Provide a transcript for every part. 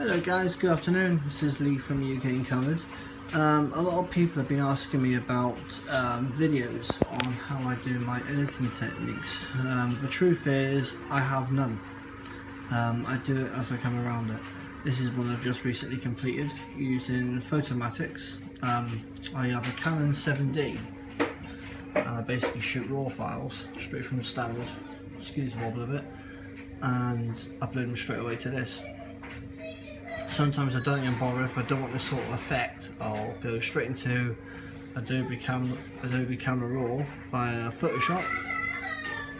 Hello guys, good afternoon. This is Lee from UK Uncovered. A lot of people have been asking me about videos on how I do my editing techniques. The truth is, I have none. I do it as I come around it. This is one I've just recently completed using photomatix. I have a Canon 7D and I basically shoot raw files straight from the standard, excuse the wobble a bit, and upload them straight away to this. Sometimes I don't even bother. If I don't want this sort of effect, I'll go straight into Adobe Camera Raw via Photoshop,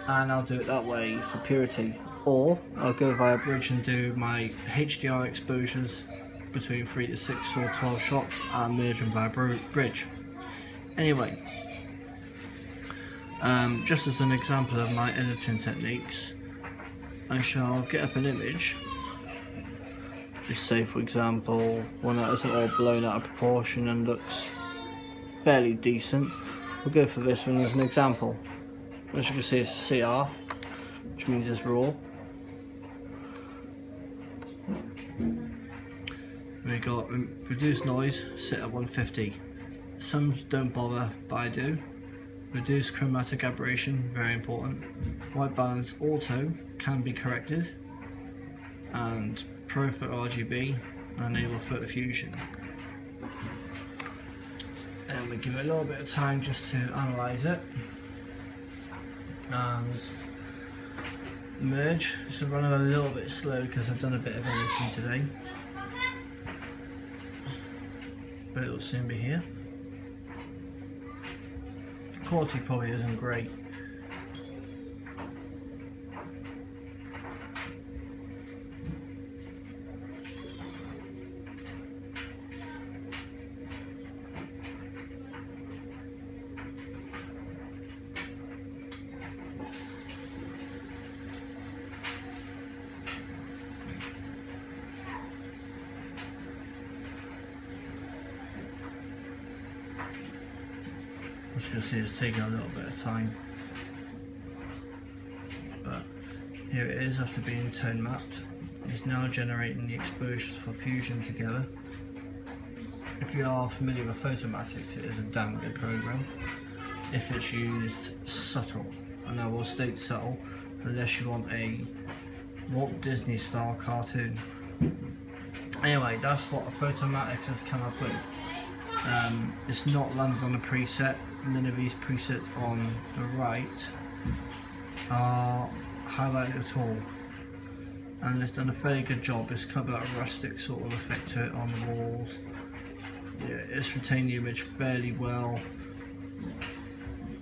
and I'll do it that way for purity. Or I'll go via Bridge and do my HDR exposures between 3 to 6 or 12 shots and merge them via Bridge. Anyway, just as an example of my editing techniques, I shall get up an image. Just say, for example, one that isn't all blown out of proportion and looks fairly decent. We'll go for this one as an example. As you can see, it's CR, which means it's raw. We got reduce noise, set at 150. Some don't bother, but I do. Reduce chromatic aberration, very important. White balance auto can be corrected, and Pro for RGB, and enable photo fusion. And we give it a little bit of time just to analyze it. And merge. It's running a little bit slow because I've done a bit of editing today, but it will soon be here. Quality probably isn't great. As you can see, it's taking a little bit of time, but here it is after being tone mapped. It's now generating the exposures for fusion together. If you are familiar with photomatix, it is a damn good program if it's used subtle, and I will state subtle unless you want a Walt Disney style cartoon. Anyway, that's what photomatix has come up with. It's not landed on a preset. None of these presets on the right are highlighted at all, and it's done a fairly good job. It's got a rustic sort of effect to it on the walls. Yeah, it's retained the image fairly well.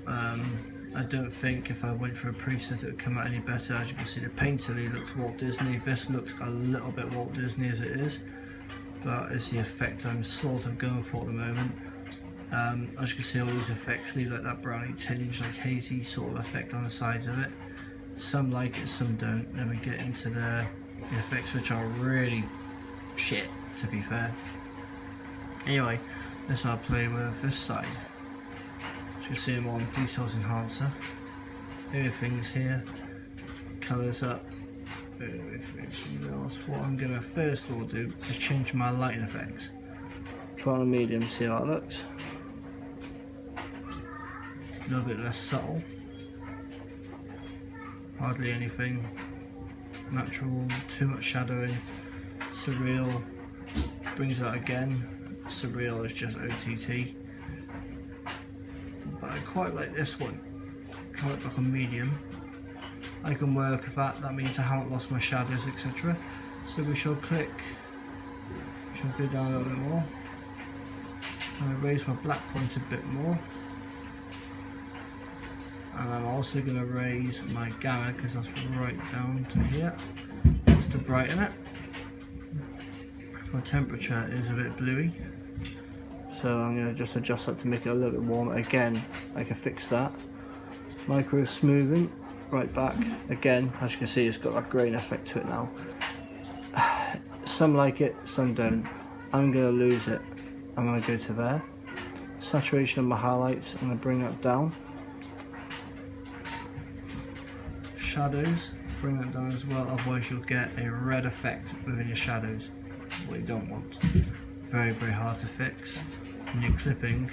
I don't think if I went for a preset it would come out any better. As you can see, the painterly looks Walt Disney. This looks a little bit Walt Disney as it is, but it's the effect I'm sort of going for at the moment. As you can see, all these effects leave like that browny tinge, like hazy sort of effect on the sides of it. Some like it, some don't. Then we get into the effects which are really shit, to be fair. Anyway, let's now play with this side. As you can see, I'm on Details Enhancer. Everything's here. Colours up. Everything else. What I'm going to first of all do is change my lighting effects. Try on a medium, see how it looks. A little bit less subtle. Hardly anything. Natural, too much shadowing. Surreal, brings that again. Surreal is just OTT. But I quite like this one. Try it like a medium. I can work with that, that means I haven't lost my shadows, etc. So we shall click, we shall go down a little bit more. And I raise my black point a bit more. And I'm also going to raise my gamma because that's right down to here, just to brighten it. My temperature is a bit bluey, so I'm going to just adjust that to make it a little bit warmer. Again, I can fix that. Micro smoothing, right back. Again, as you can see, it's got that grain effect to it now. Some like it, some don't. I'm going to lose it. I'm going to go to there. Saturation of my highlights, I'm going to bring that down. Shadows, bring that down as well, otherwise you'll get a red effect within your shadows. what you don't want. Very, very hard to fix. When you're clipping,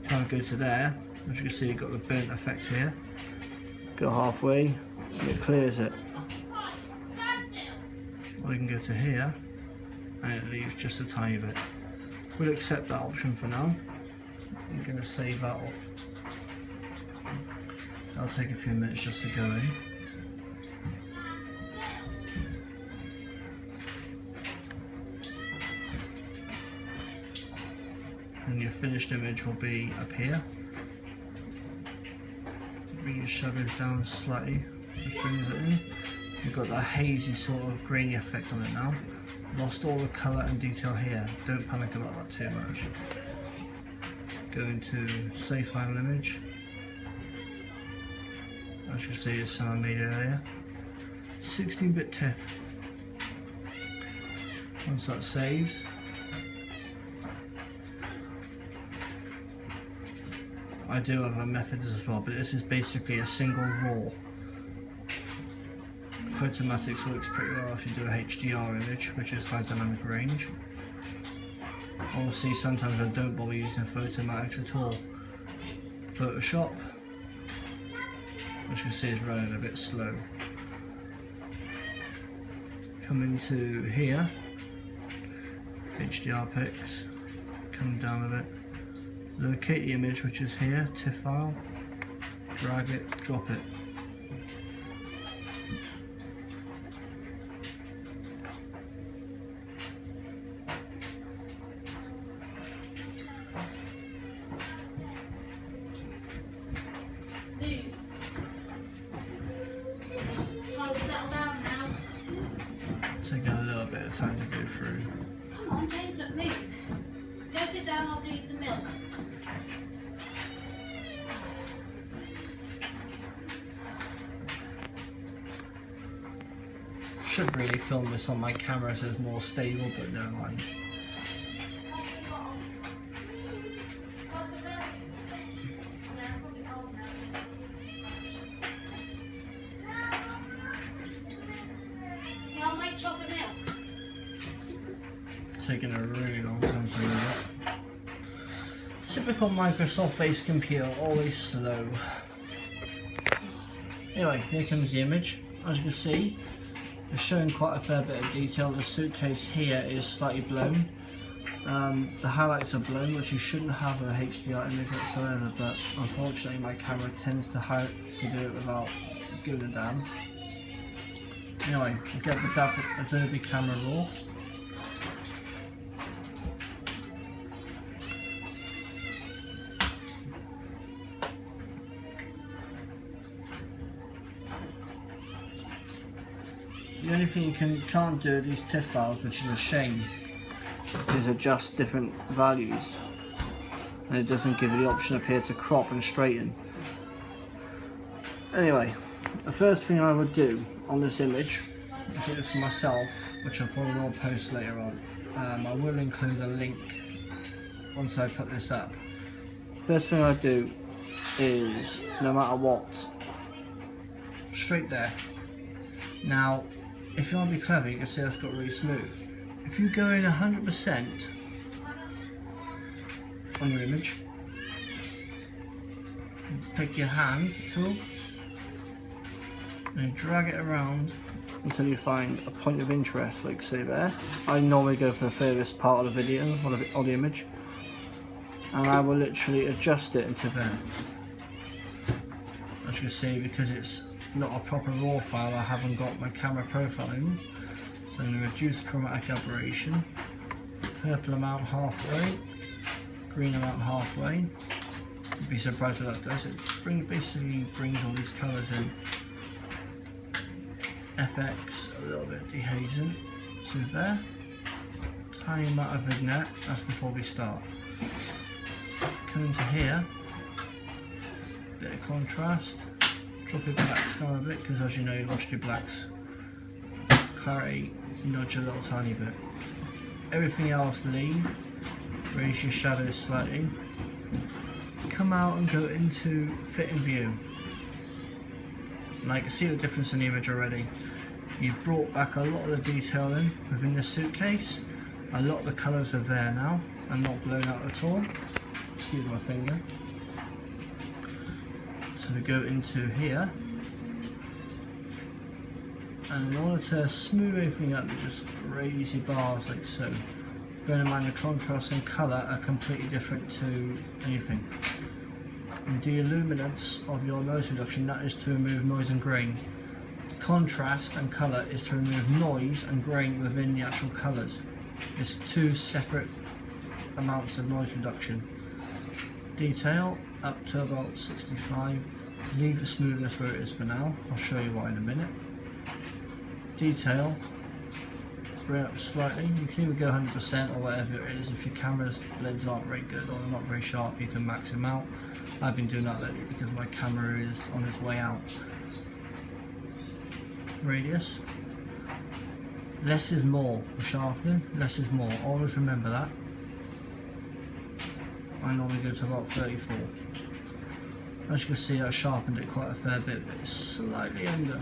can't go to there. As you can see, you've got the burnt effect here. Go halfway, and it clears it. Or you can go to here, and it leaves just a tiny bit. We'll accept that option for now. I'm going to save that off. That'll take a few minutes just to go in. And your finished image will be up here. Bring your shadows down slightly, which brings it in. You've got that hazy sort of grainy effect on it now. Lost all the colour and detail here. Don't panic about that too much. Go into save final image. As you can see, it's something I made earlier. 16-bit TIFF. Once that saves, I do have a method as well, but this is basically a single raw. Photomatix works pretty well if you do a HDR image, which is high dynamic range. Obviously, sometimes I don't bother using Photomatix at all. Photoshop, which you can see is running a bit slow. Come into here, HDR pics, come down a bit. Locate the image, which is here, TIFF file, drag it, drop it. Taking a little bit of time to go through. Come on, James, look, move. Go sit down, I'll do you some milk. Should really film this on my camera so it's more stable, but never mind. Yeah, I'll make chocolate milk. Taking a really long time to do that. Typical Microsoft-based computer, always slow. Anyway, here comes the image. As you can see, it's showing quite a fair bit of detail. The suitcase here is slightly blown. The highlights are blown, which you shouldn't have in a HDR image whatsoever, but unfortunately my camera tends to do it without giving a damn. Anyway, we'll get the Adobe Camera Raw. The only thing you can't do with these TIFF files, which is a shame, is adjust different values, and it doesn't give you the option up here to crop and straighten. Anyway, the first thing I would do on this image, I think this for myself, which I probably will post later on, I will include a link once I put this up. First thing I do is, no matter what, straight there. Now, if you want to be clever, you can see that's got really smooth. If you go in 100% on your image, pick your hand tool and drag it around until you find a point of interest, like say there. I normally go for the furthest part of the video or the image, and I will literally adjust it into there. As you can see, because it's not a proper raw file, I haven't got my camera profile in, so I'm going to reduce chromatic aberration, purple amount halfway, green amount halfway. You'd be surprised what that does. It basically brings all these colours in. FX, a little bit dehazing, so there, tiny amount of vignette, that's before we start. Come into here, bit of contrast. Drop your blacks down a bit, because as you know, you lost your blacks. Clarity, nudge a little tiny bit. Everything else leave. Raise your shadows slightly. Come out and go into fit and view. And I can see the difference in the image already. You've brought back a lot of the detail in within the suitcase. A lot of the colours are there now and not blown out at all. Excuse my finger. So we go into here, and in order to smooth everything up, you just raise your bars like so. Bear in mind the contrast and colour are completely different to anything. And the luminance of your noise reduction, that is to remove noise and grain. Contrast and colour is to remove noise and grain within the actual colours. It's two separate amounts of noise reduction. Detail up to about 65. Leave the smoothness where it is for now. I'll show you why in a minute. Detail, bring it up slightly. You can either go 100% or whatever it is. If your camera's lens aren't very good or not very sharp, you can max them out. I've been doing that lately because my camera is on its way out. Radius. Less is more for sharpening, less is more. Always remember that. I normally go to about 34. As you can see, I sharpened it quite a fair bit, but it's slightly under.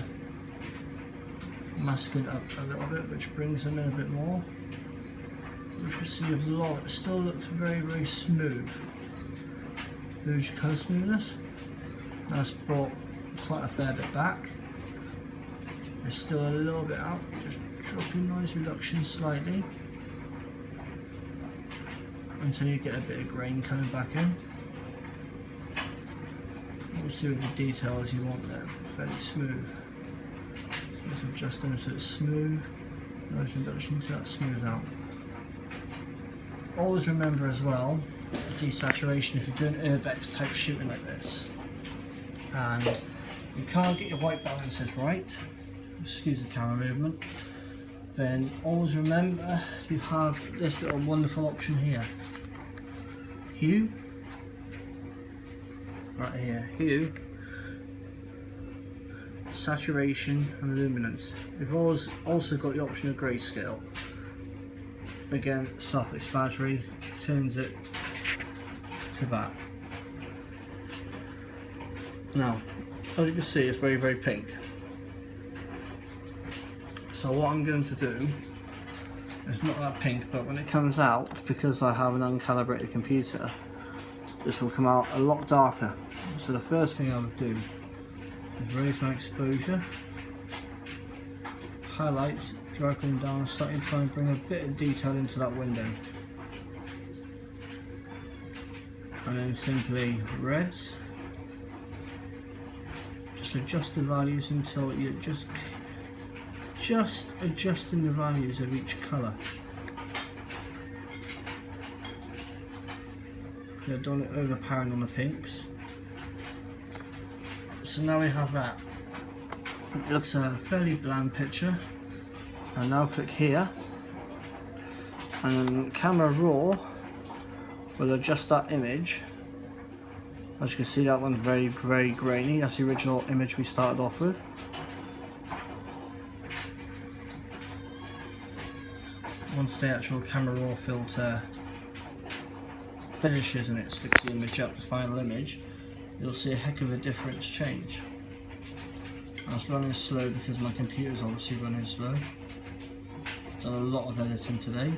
Masking up a little bit, which brings them in a bit more. As you can see, with lot, it still looks very, very smooth. Lose your colour smoothness. That's brought quite a fair bit back. There's still a little bit out, just dropping noise reduction slightly until you get a bit of grain coming back in. Obviously with the details you want them fairly smooth. So just adjust them so it's smooth, noise reduction to that smooth out. Always remember as well, desaturation if you're doing urbex type shooting like this and you can't get your white balances right, excuse the camera movement, then always remember you have this little wonderful option here. Hue, right here, hue, saturation and luminance. You've always also got the option of grayscale. Again, self-explanatory, turns it to that. Now, as you can see, it's very, very pink. So what I'm going to do, it's not that pink, but when it comes out, because I have an uncalibrated computer, this will come out a lot darker. So the first thing I would do is raise my exposure, highlight, drag them down slightly, try and bring a bit of detail into that window. And then simply reds, just adjust the values until you're just adjusting the values of each colour. I don't want it overpowering on the pinks. So now we have that. It looks a fairly bland picture. And now click here, and then camera raw will adjust that image. As you can see, that one's very, very grainy. That's the original image we started off with. Once the actual camera raw filter finishes and it sticks the image up, the final image, you'll see a heck of a difference change. I was running slow because my computer's obviously running slow. Done a lot of editing today.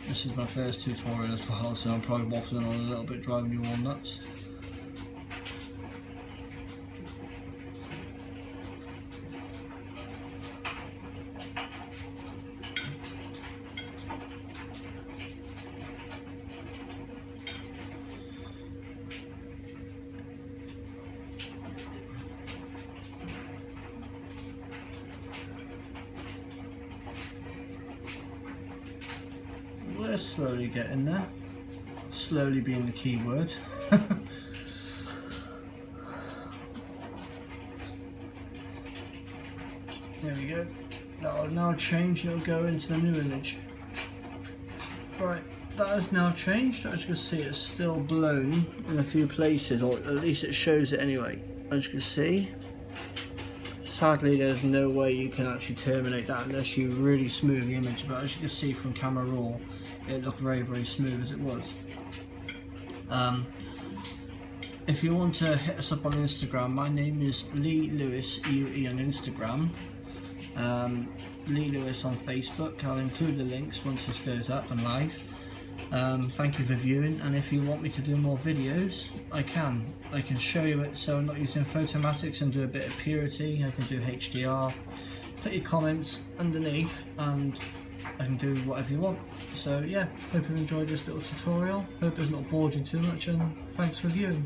This is my first tutorial as well, so I'm probably waffling on a little bit, driving you all nuts. We're slowly getting there. Slowly being the key word. There we go. That'll now change, it'll go into the new image. Right, that has now changed. As you can see, it's still blown in a few places, or at least it shows it anyway. As you can see, sadly there's no way you can actually terminate that unless you really smooth the image, but as you can see from camera raw, it looked very, very smooth as it was. If you want to hit us up on Instagram, my name is Lee Lewis UE on Instagram. Lee Lewis on Facebook. I'll include the links once this goes up and live. Thank you for viewing, and if you want me to do more videos, I can show you it. So I'm not using photomatix and do a bit of purity. I can do HDR. Put your comments underneath and I can do whatever you want. So yeah, hope you enjoyed this little tutorial. Hope it's not bored you too much, and thanks for viewing.